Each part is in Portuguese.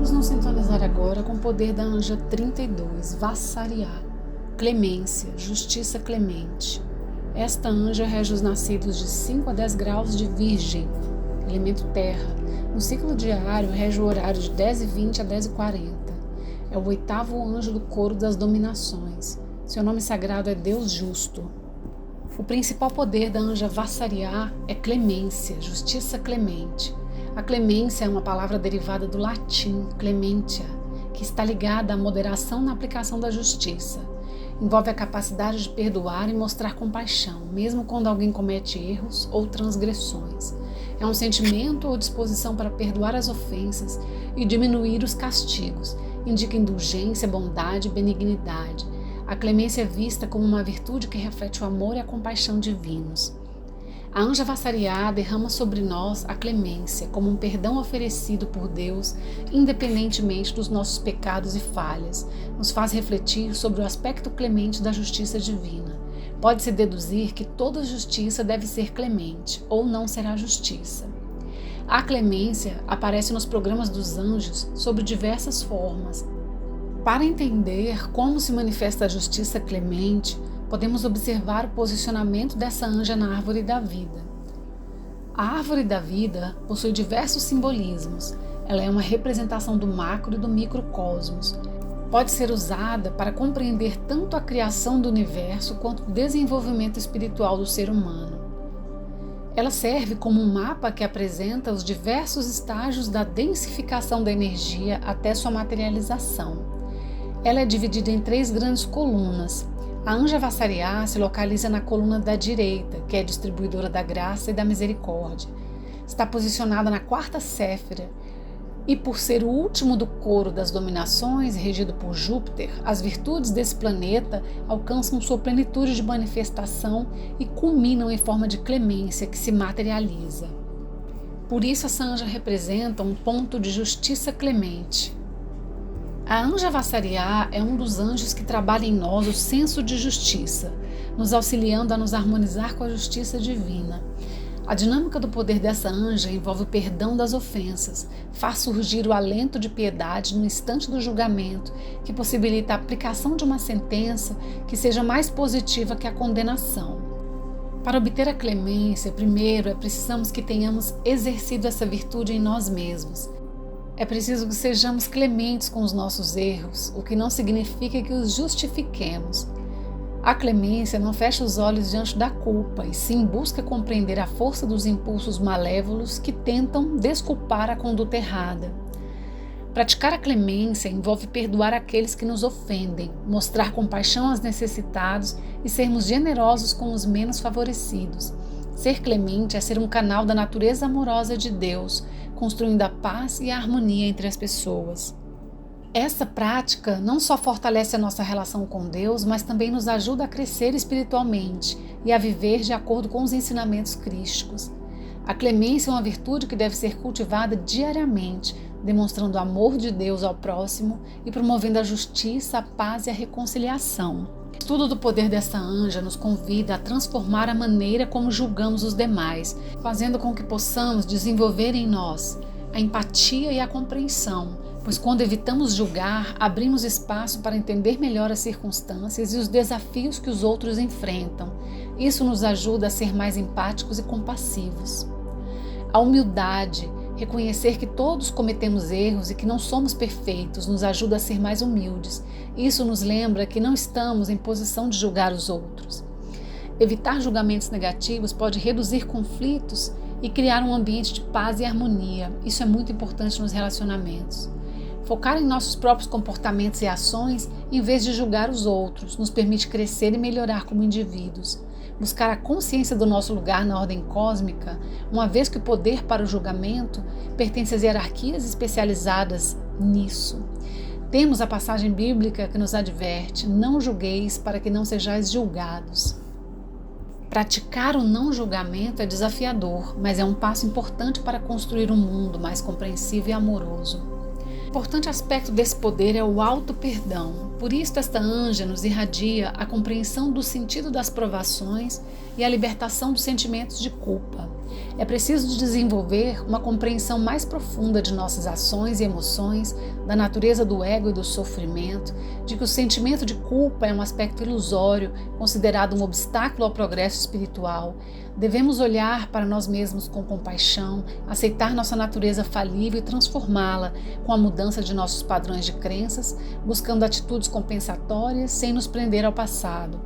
Vamos nos sintonizar agora com o poder da anja 32, Vassariá, clemência, justiça clemente. Esta anja rege os nascidos de 5 a 10 graus de Virgem, elemento terra. No ciclo diário, rege o horário de 10h20 a 10h40. É o 8º anjo do coro das dominações. Seu nome sagrado é Deus Justo. O principal poder da anja Vassariá é clemência, justiça clemente. A clemência é uma palavra derivada do latim clementia, que está ligada à moderação na aplicação da justiça. Envolve a capacidade de perdoar e mostrar compaixão, mesmo quando alguém comete erros ou transgressões. É um sentimento ou disposição para perdoar as ofensas e diminuir os castigos. Indica indulgência, bondade e benignidade. A clemência é vista como uma virtude que reflete o amor e a compaixão divinos. A anja Vassariá derrama sobre nós a clemência como um perdão oferecido por Deus, independentemente dos nossos pecados e falhas. Nos faz refletir sobre o aspecto clemente da justiça divina. Pode-se deduzir que toda justiça deve ser clemente, ou não será justiça. A clemência aparece nos programas dos anjos sob diversas formas. Para entender como se manifesta a justiça clemente, podemos observar o posicionamento dessa anja na árvore da vida. A árvore da vida possui diversos simbolismos. Ela é uma representação do macro e do microcosmos. Pode ser usada para compreender tanto a criação do universo quanto o desenvolvimento espiritual do ser humano. Ela serve como um mapa que apresenta os diversos estágios da densificação da energia até sua materialização. Ela é dividida em 3 grandes colunas. A anja Vassariá se localiza na coluna da direita, que é distribuidora da graça e da misericórdia. Está posicionada na 4ª séfira e, por ser o último do coro das dominações, regido por Júpiter, as virtudes desse planeta alcançam sua plenitude de manifestação e culminam em forma de clemência que se materializa. Por isso, essa anja representa um ponto de justiça clemente. A anja Vassariá é um dos anjos que trabalha em nós o senso de justiça, nos auxiliando a nos harmonizar com a justiça divina. A dinâmica do poder dessa anja envolve o perdão das ofensas, faz surgir o alento de piedade no instante do julgamento, que possibilita a aplicação de uma sentença que seja mais positiva que a condenação. Para obter a clemência, primeiro precisamos que tenhamos exercido essa virtude em nós mesmos. É preciso que sejamos clementes com os nossos erros, o que não significa que os justifiquemos. A clemência não fecha os olhos diante da culpa, e sim busca compreender a força dos impulsos malévolos que tentam desculpar a conduta errada. Praticar a clemência envolve perdoar aqueles que nos ofendem, mostrar compaixão aos necessitados e sermos generosos com os menos favorecidos. Ser clemente é ser um canal da natureza amorosa de Deus, construindo a paz e a harmonia entre as pessoas. Essa prática não só fortalece a nossa relação com Deus, mas também nos ajuda a crescer espiritualmente e a viver de acordo com os ensinamentos crísticos. A clemência é uma virtude que deve ser cultivada diariamente, demonstrando o amor de Deus ao próximo e promovendo a justiça, a paz e a reconciliação. O estudo do poder dessa anja nos convida a transformar a maneira como julgamos os demais, fazendo com que possamos desenvolver em nós a empatia e a compreensão, pois quando evitamos julgar, abrimos espaço para entender melhor as circunstâncias e os desafios que os outros enfrentam. Isso nos ajuda a ser mais empáticos e compassivos. A humildade, reconhecer que todos cometemos erros e que não somos perfeitos, nos ajuda a ser mais humildes. Isso nos lembra que não estamos em posição de julgar os outros. Evitar julgamentos negativos pode reduzir conflitos e criar um ambiente de paz e harmonia. Isso é muito importante nos relacionamentos. Focar em nossos próprios comportamentos e ações, em vez de julgar os outros, nos permite crescer e melhorar como indivíduos. Buscar a consciência do nosso lugar na ordem cósmica, uma vez que o poder para o julgamento pertence às hierarquias especializadas nisso. Temos a passagem bíblica que nos adverte: não julgueis para que não sejais julgados. Praticar o não julgamento é desafiador, mas é um passo importante para construir um mundo mais compreensivo e amoroso. O importante aspecto desse poder é o auto-perdão. Por isso, esta anja nos irradia a compreensão do sentido das provações e a libertação dos sentimentos de culpa. É preciso desenvolver uma compreensão mais profunda de nossas ações e emoções, da natureza do ego e do sofrimento, de que o sentimento de culpa é um aspecto ilusório, considerado um obstáculo ao progresso espiritual. Devemos olhar para nós mesmos com compaixão, aceitar nossa natureza falível e transformá-la com a mudança de nossos padrões de crenças, buscando atitudes compensatórias sem nos prender ao passado.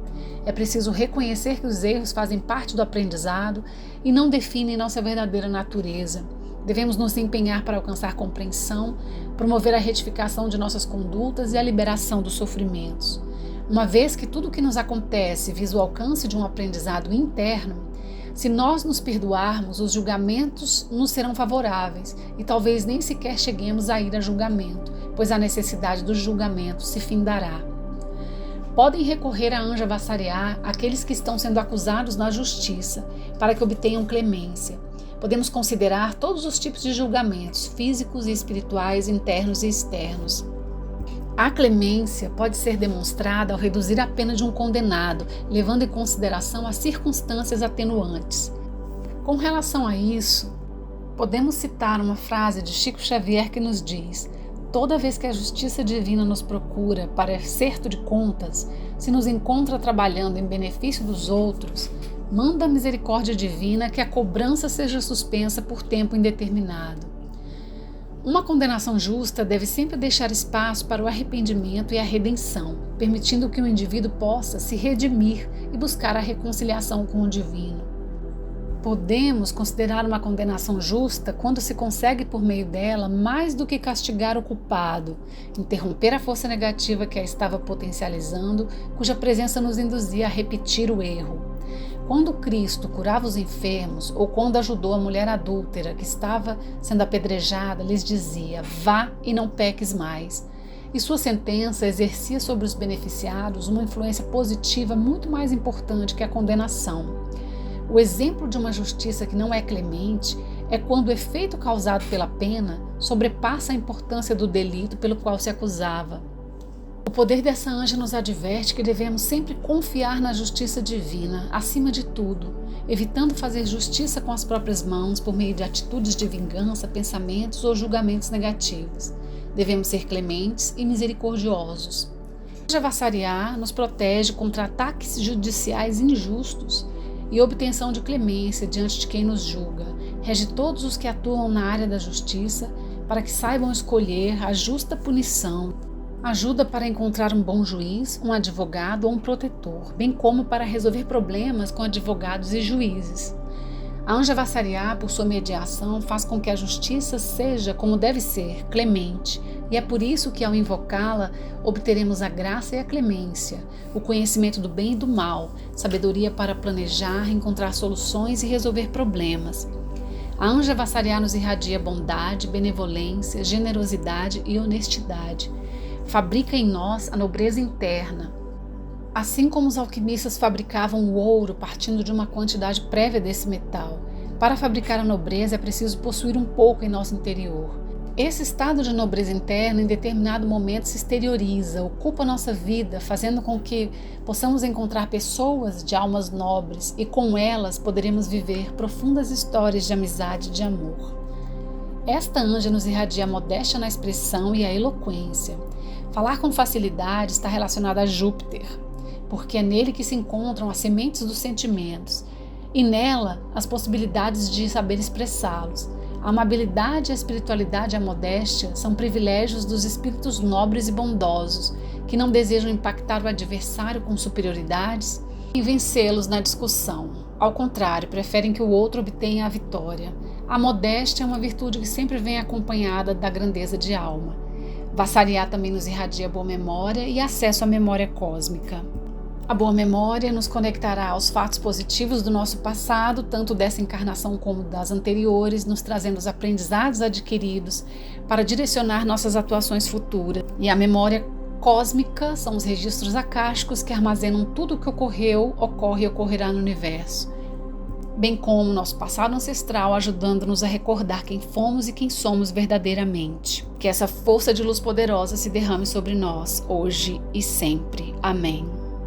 É preciso reconhecer que os erros fazem parte do aprendizado e não definem nossa verdadeira natureza. Devemos nos empenhar para alcançar compreensão, promover a retificação de nossas condutas e a liberação dos sofrimentos. Uma vez que tudo o que nos acontece visa o alcance de um aprendizado interno, se nós nos perdoarmos, os julgamentos nos serão favoráveis e talvez nem sequer cheguemos a ir a julgamento, pois a necessidade do julgamento se findará. Podem recorrer à anja Vassariá aqueles que estão sendo acusados na justiça, para que obtenham clemência. Podemos considerar todos os tipos de julgamentos, físicos e espirituais, internos e externos. A clemência pode ser demonstrada ao reduzir a pena de um condenado, levando em consideração as circunstâncias atenuantes. Com relação a isso, podemos citar uma frase de Chico Xavier que nos diz: toda vez que a justiça divina nos procura para acerto de contas, se nos encontra trabalhando em benefício dos outros, manda a misericórdia divina que a cobrança seja suspensa por tempo indeterminado. Uma condenação justa deve sempre deixar espaço para o arrependimento e a redenção, permitindo que o indivíduo possa se redimir e buscar a reconciliação com o divino. Podemos considerar uma condenação justa quando se consegue por meio dela mais do que castigar o culpado, interromper a força negativa que a estava potencializando, cuja presença nos induzia a repetir o erro. Quando Cristo curava os enfermos ou quando ajudou a mulher adúltera que estava sendo apedrejada, lhes dizia: vá e não peques mais. E sua sentença exercia sobre os beneficiados uma influência positiva muito mais importante que a condenação. O exemplo de uma justiça que não é clemente é quando o efeito causado pela pena sobrepassa a importância do delito pelo qual se acusava. O poder dessa anja nos adverte que devemos sempre confiar na justiça divina, acima de tudo, evitando fazer justiça com as próprias mãos por meio de atitudes de vingança, pensamentos ou julgamentos negativos. Devemos ser clementes e misericordiosos. A anja Vassariá nos protege contra ataques judiciais injustos e obtenção de clemência diante de quem nos julga. Rege todos os que atuam na área da justiça para que saibam escolher a justa punição. Ajuda para encontrar um bom juiz, um advogado ou um protetor, bem como para resolver problemas com advogados e juízes. A anja Vassariá, por sua mediação, faz com que a justiça seja como deve ser, clemente, e é por isso que, ao invocá-la, obteremos a graça e a clemência, o conhecimento do bem e do mal, sabedoria para planejar, encontrar soluções e resolver problemas. A anja Vassariá nos irradia bondade, benevolência, generosidade e honestidade. Fabrica em nós a nobreza interna. Assim como os alquimistas fabricavam o ouro partindo de uma quantidade prévia desse metal, para fabricar a nobreza é preciso possuir um pouco em nosso interior. Esse estado de nobreza interna, em determinado momento, se exterioriza, ocupa nossa vida, fazendo com que possamos encontrar pessoas de almas nobres e com elas poderemos viver profundas histórias de amizade e de amor. Esta anja nos irradia a modéstia na expressão e a eloquência. Falar com facilidade está relacionado a Júpiter, porque é nele que se encontram as sementes dos sentimentos e nela as possibilidades de saber expressá-los. A amabilidade, a espiritualidade e a modéstia são privilégios dos espíritos nobres e bondosos, que não desejam impactar o adversário com superioridades e vencê-los na discussão. Ao contrário, preferem que o outro obtenha a vitória. A modéstia é uma virtude que sempre vem acompanhada da grandeza de alma. Vassariá também nos irradia boa memória e acesso à memória cósmica. A boa memória nos conectará aos fatos positivos do nosso passado, tanto dessa encarnação como das anteriores, nos trazendo os aprendizados adquiridos para direcionar nossas atuações futuras. E a memória cósmica são os registros akáshicos que armazenam tudo o que ocorreu, ocorre e ocorrerá no universo, bem como nosso passado ancestral, ajudando-nos a recordar quem fomos e quem somos verdadeiramente. Que essa força de luz poderosa se derrame sobre nós, hoje e sempre. Amém.